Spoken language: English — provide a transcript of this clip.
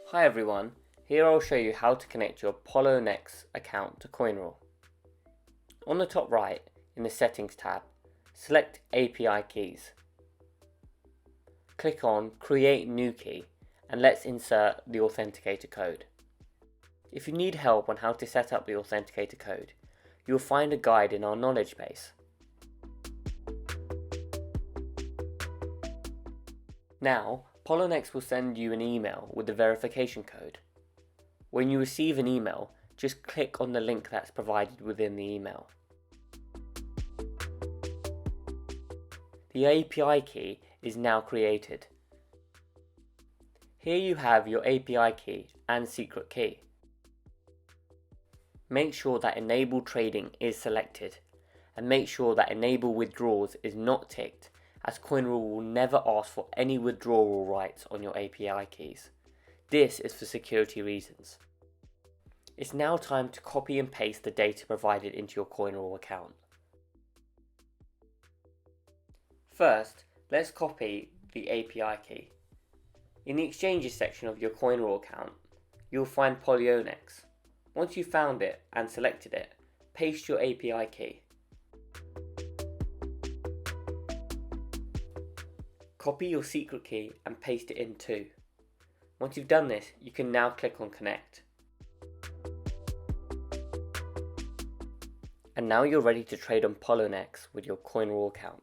Hi everyone, here I'll show you how to connect your Poloniex account to COINRULE. On the top right, in the Settings tab, select API Keys. Click on Create New Key and let's insert the authenticator code. If you need help on how to set up the authenticator code, you'll find a guide in our knowledge base. Now, Poloniex will send you an email with the verification code. When you receive an email, just click on the link that's provided within the email. The API key is now created. Here you have your API key and secret key. Make sure that Enable Trading is selected, and make sure that Enable Withdrawals is not ticked, as COINRULE will never ask for any withdrawal rights on your API keys. This is for security reasons. It's now time to copy and paste the data provided into your COINRULE account. First, let's copy the API key. In the Exchanges section of your COINRULE account, you'll find Poloniex. Once you've found it and selected it, paste your API key. Copy your secret key and paste it in too. Once you've done this, you can now click on Connect. And now you're ready to trade on Poloniex with your COINRULE account.